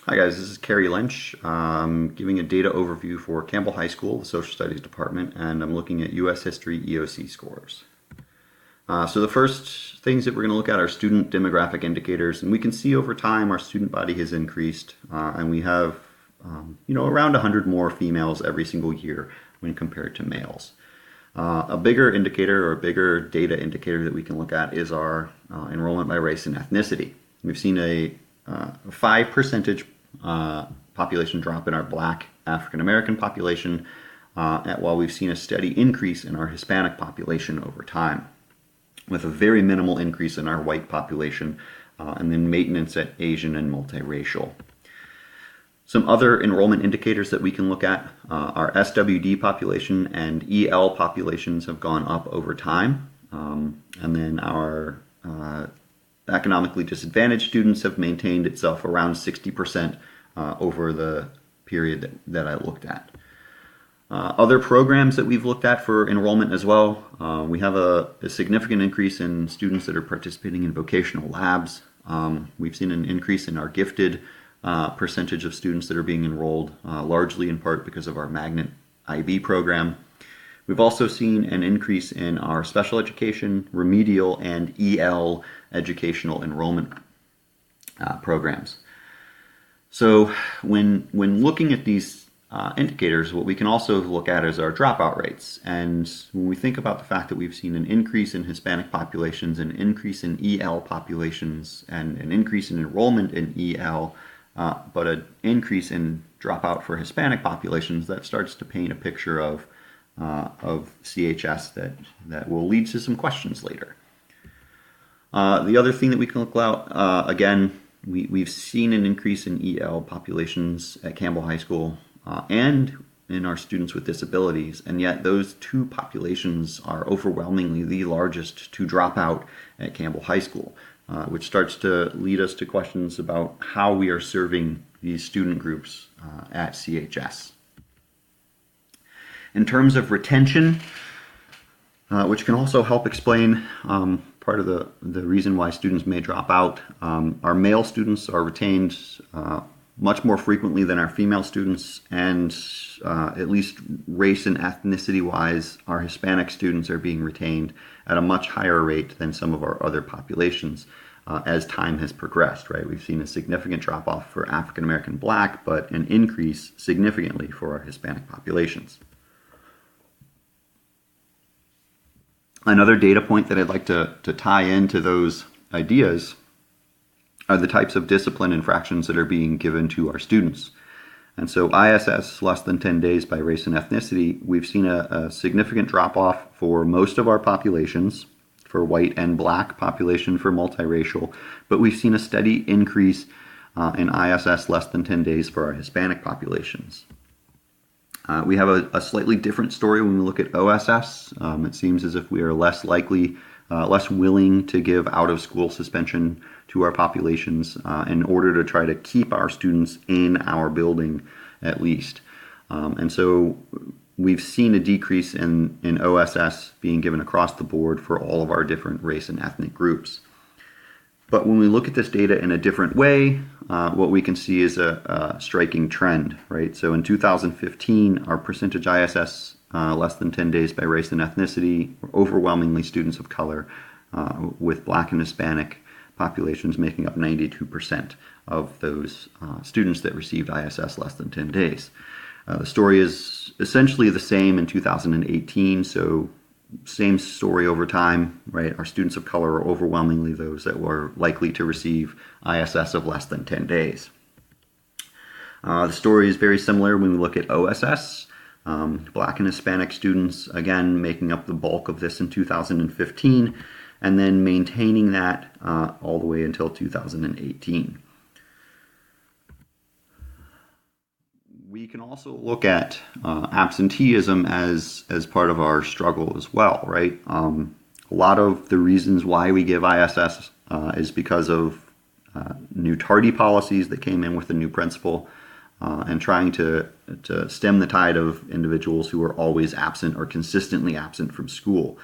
Hi guys, this is Carey Lynch. I'm giving a data overview for Campbell High School, the Social Studies Department, and I'm looking at U.S. History EOC scores. So the first things that we're going to look at are student demographic indicators, and we can see over time our student body has increased, and we have around 100 more females every single year when compared to males. A bigger indicator or a bigger data indicator that we can look at is our enrollment by race and ethnicity. We've seen a 5% population drop in our Black African American population, while we've seen a steady increase in our Hispanic population over time, with a very minimal increase in our white population, and then maintenance at Asian and multiracial. Some other enrollment indicators that we can look at, our SWD population and EL populations have gone up over time, and then our economically disadvantaged students have maintained itself around 60% over the period that I looked at. Other programs that we've looked at for enrollment as well, we have a significant increase in students that are participating in vocational labs. We've seen an increase in our gifted percentage of students that are being enrolled, largely in part because of our Magnet IB program. We've also seen an increase in our special education, remedial, and EL educational enrollment programs. So when looking at these indicators, what we can also look at is our dropout rates. And when we think about the fact that we've seen an increase in Hispanic populations, an increase in EL populations, and an increase in enrollment in EL, but an increase in dropout for Hispanic populations, that starts to paint a picture of CHS that will lead to some questions later. The other thing that we can look at, again, we've seen an increase in EL populations at Campbell High School and in our students with disabilities, and yet those two populations are overwhelmingly the largest to drop out at Campbell High School, which starts to lead us to questions about how we are serving these student groups at CHS. In terms of retention, which can also help explain part of the reason why students may drop out, our male students are retained much more frequently than our female students, and at least race and ethnicity wise, our Hispanic students are being retained at a much higher rate than some of our other populations as time has progressed, right? We've seen a significant drop off for African American Black, but an increase significantly for our Hispanic populations. Another data point that I'd like to tie into those ideas are the types of discipline infractions that are being given to our students. And so ISS, less than 10 days by race and ethnicity, we've seen a significant drop-off for most of our populations, for white and Black population, for multiracial, but we've seen a steady increase in ISS less than 10 days for our Hispanic populations. We have a slightly different story when we look at OSS. It seems as if we are less likely, less willing to give out-of-school suspension to our populations in order to try to keep our students in our building at least. And so we've seen a decrease in OSS being given across the board for all of our different race and ethnic groups. But when we look at this data in a different way, what we can see is a striking trend, right? So in 2015, our percentage ISS less than 10 days by race and ethnicity were overwhelmingly students of color, with Black and Hispanic populations making up 92% of those students that received ISS less than 10 days. The story is essentially the same in 2018, so same story over time, right? Our students of color are overwhelmingly those that were likely to receive ISS of less than 10 days. The story is very similar when we look at OSS. Black and Hispanic students, again, making up the bulk of this in 2015, and then maintaining that all the way until 2018. We can also look at absenteeism as part of our struggle as well, right? A lot of the reasons why we give ISS is because of new tardy policies that came in with the new principal, and trying to stem the tide of individuals who are always absent or consistently absent from school.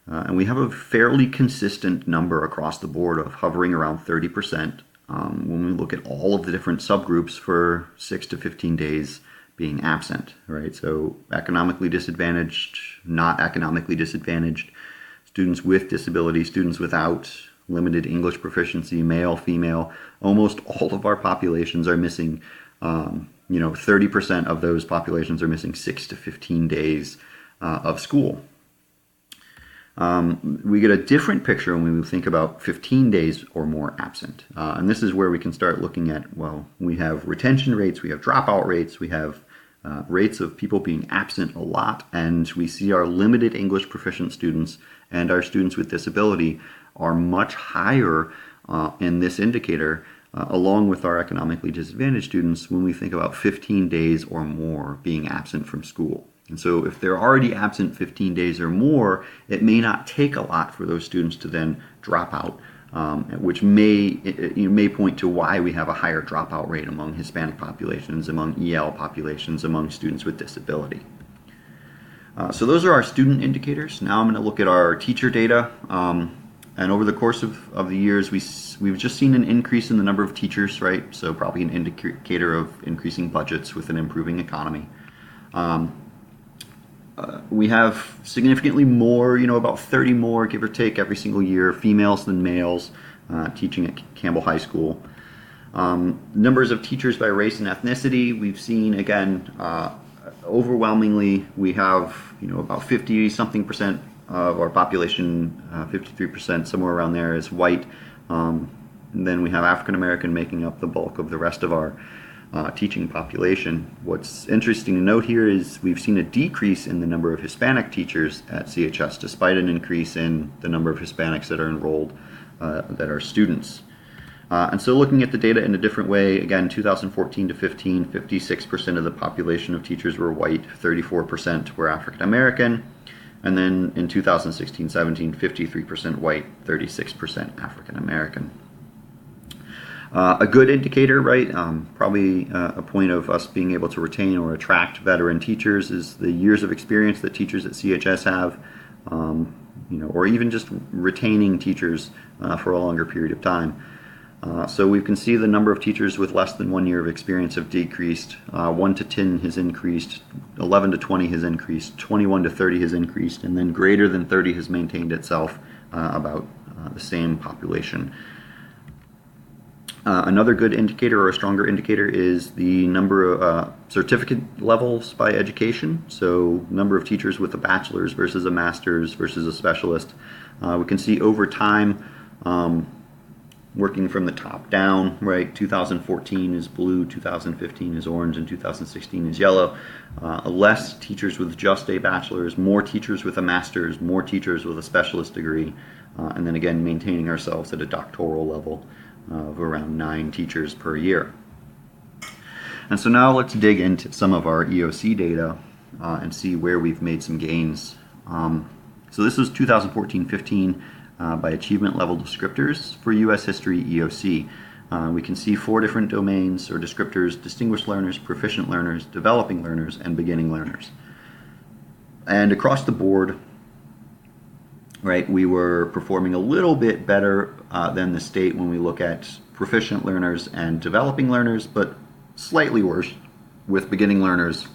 And we have a fairly consistent number across the board of hovering around 30% when we look at all of the different subgroups for 6 to 15 days being absent, right? So economically disadvantaged, not economically disadvantaged, students with disability, students without, limited English proficiency, male, female, almost all of our populations are missing, 30% of those populations are missing 6 to 15 days of school. We get a different picture when we think about 15 days or more absent. And this is where we can start looking at, well, we have retention rates, we have dropout rates, we have rates of people being absent a lot, and we see our limited English proficient students and our students with disability are much higher in this indicator, along with our economically disadvantaged students, when we think about 15 days or more being absent from school. And so if they're already absent 15 days or more, it may not take a lot for those students to then drop out, which may point to why we have a higher dropout rate among Hispanic populations, among EL populations, among students with disability. So those are our student indicators. Now I'm going to look at our teacher data. And over the course of the years, we've just seen an increase in the number of teachers, right? So probably an indicator of increasing budgets with an improving economy. We have significantly more, about 30 more, give or take, every single year, females than males teaching at Campbell High School. Numbers of teachers by race and ethnicity, we've seen, again, overwhelmingly, we have, about 50-something% of our population, 53%, somewhere around there, is white. And then we have African American making up the bulk of the rest of our teaching population. What's interesting to note here is we've seen a decrease in the number of Hispanic teachers at CHS, despite an increase in the number of Hispanics that are enrolled, that are students. And so looking at the data in a different way, again, 2014 to 15, 56% of the population of teachers were white, 34% were African American. And then in 2016-17, 53% white, 36% African American. A good indicator, right? Probably a point of us being able to retain or attract veteran teachers is the years of experience that teachers at CHS have, or even just retaining teachers for a longer period of time. So we can see the number of teachers with less than 1 year of experience have decreased. 1 to 10 has increased, 11 to 20 has increased, 21 to 30 has increased, and then greater than 30 has maintained itself about the same population. Another good indicator, or a stronger indicator, is the number of certificate levels by education. So number of teachers with a bachelor's versus a master's versus a specialist. We can see over time, working from the top down, right? 2014 is blue, 2015 is orange, and 2016 is yellow. Less teachers with just a bachelor's, more teachers with a master's, more teachers with a specialist degree, and then again maintaining ourselves at a doctoral level of around 9 teachers per year. And so now let's dig into some of our EOC data and see where we've made some gains. So this is 2014-15 by achievement level descriptors for U.S. History EOC. We can see 4 different domains or descriptors: distinguished learners, proficient learners, developing learners, and beginning learners. And across the board, right, we were performing a little bit better than the state when we look at proficient learners and developing learners, but slightly worse with beginning learners,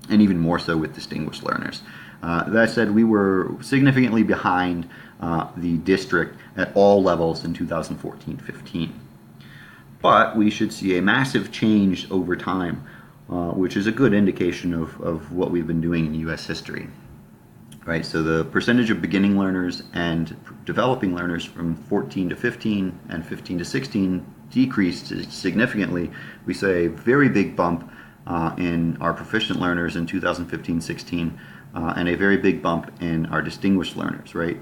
and even more so with distinguished learners. That said, we were significantly behind the district at all levels in 2014-15. But we should see a massive change over time, which is a good indication of what we've been doing in U.S. history. Right, so the percentage of beginning learners and developing learners from 14 to 15 and 15 to 16 decreased significantly. We saw a very big bump in our proficient learners in 2015-16 and a very big bump in our distinguished learners, right?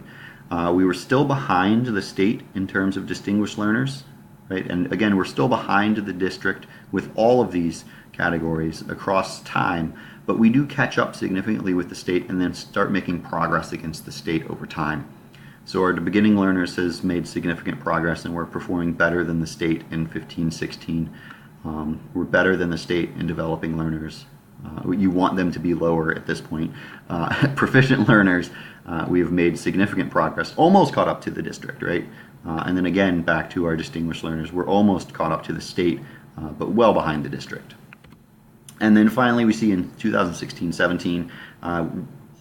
We were still behind the state in terms of distinguished learners, right? And again, we're still behind the district with all of these categories across time, but we do catch up significantly with the state and then start making progress against the state over time. So our beginning learners has made significant progress, and we're performing better than the state in 15-16. We're better than the state in developing learners, You want them to be lower at this point. Proficient learners, we have made significant progress, almost caught up to the district, right? And then again, back to our distinguished learners, we're almost caught up to the state, but well behind the district. And then finally, we see in 2016-17,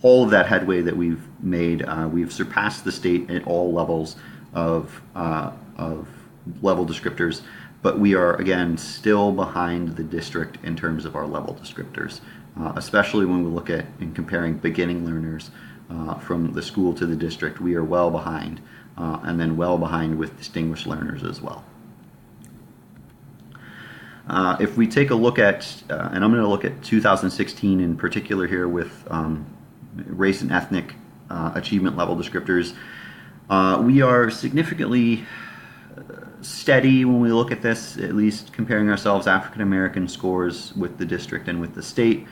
all of that headway that we've made, we've surpassed the state at all levels of level descriptors, but we are, again, still behind the district in terms of our level descriptors, especially when we look at in comparing beginning learners from the school to the district. We are well behind, and then well behind with distinguished learners as well. If we take a look at, and I'm going to look at 2016 in particular here with race and ethnic achievement level descriptors, we are significantly steady when we look at this, at least comparing ourselves African American scores with the district and with the state.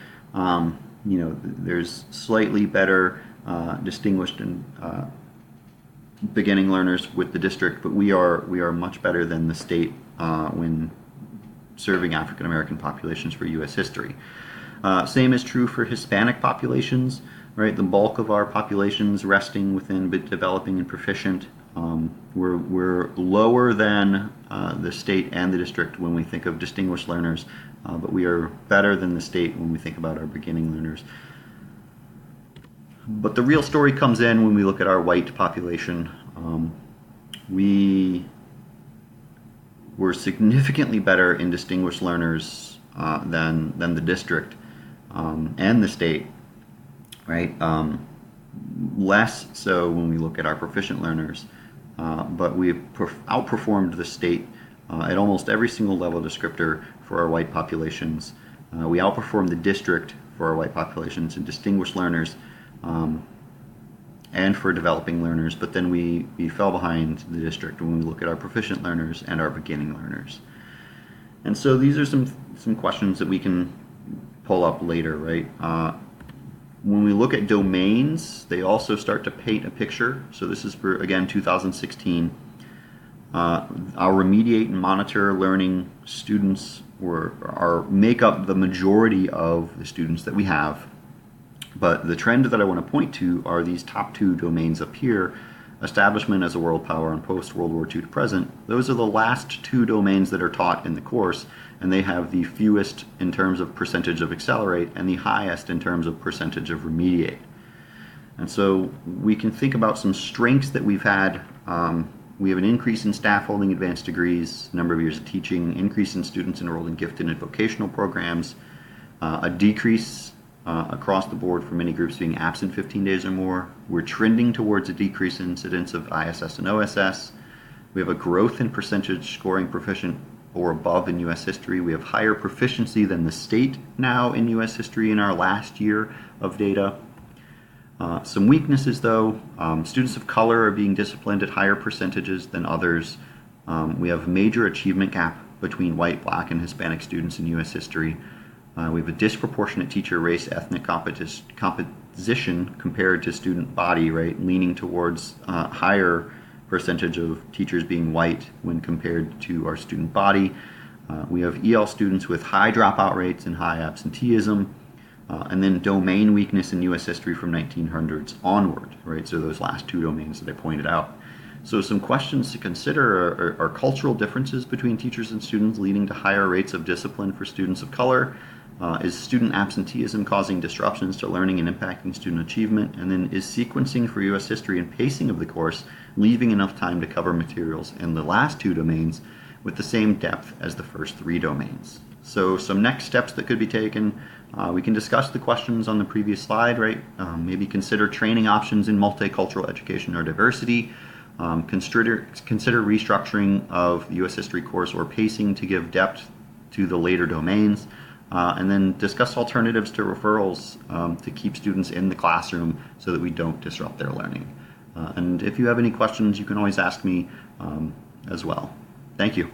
There's slightly better distinguished and beginning learners with the district, but we are much better than the state when serving African American populations for U.S. history. Same is true for Hispanic populations, right? The bulk of our populations resting within developing and proficient. We're lower than the state and the district when we think of distinguished learners, but we are better than the state when we think about our beginning learners. But the real story comes in when we look at our white population. We were significantly better in distinguished learners than the district and the state, right? Less so when we look at our proficient learners, but we've outperformed the state at almost every single level descriptor for our white populations. We outperformed the district for our white populations and distinguished learners, and for developing learners, but then we fell behind the district when we look at our proficient learners and our beginning learners. And so these are some questions that we can pull up later, right? When we look at domains, they also start to paint a picture. So this is for, again, 2016. Our remediate and monitor learning students make up the majority of the students that we have. But the trend that I want to point to are these top two domains up here, establishment as a world power and post-World War II to present. Those are the last two domains that are taught in the course, and they have the fewest in terms of percentage of accelerate and the highest in terms of percentage of remediate. And so we can think about some strengths that we've had. We have an increase in staff holding advanced degrees, number of years of teaching, increase in students enrolled in gifted and vocational programs, a decrease across the board for many groups being absent 15 days or more. We're trending towards a decrease in incidence of ISS and OSS. We have a growth in percentage scoring proficient or above in U.S. history. We have higher proficiency than the state now in U.S. history in our last year of data. Some weaknesses though, students of color are being disciplined at higher percentages than others. We have a major achievement gap between white, black, and Hispanic students in U.S. history. We have a disproportionate teacher race ethnic composition compared to student body, right, leaning towards higher percentage of teachers being white when compared to our student body. We have EL students with high dropout rates and high absenteeism, and then domain weakness in U.S. history from 1900s onward, right, so those last two domains that I pointed out. So some questions to consider are cultural differences between teachers and students leading to higher rates of discipline for students of color. Is student absenteeism causing disruptions to learning and impacting student achievement? And then is sequencing for U.S. history and pacing of the course leaving enough time to cover materials in the last two domains with the same depth as the first three domains? So some next steps that could be taken, we can discuss the questions on the previous slide, right? Maybe consider training options in multicultural education or diversity. Consider restructuring of the U.S. history course or pacing to give depth to the later domains. And then discuss alternatives to referrals to keep students in the classroom so that we don't disrupt their learning. And if you have any questions, you can always ask me as well. Thank you.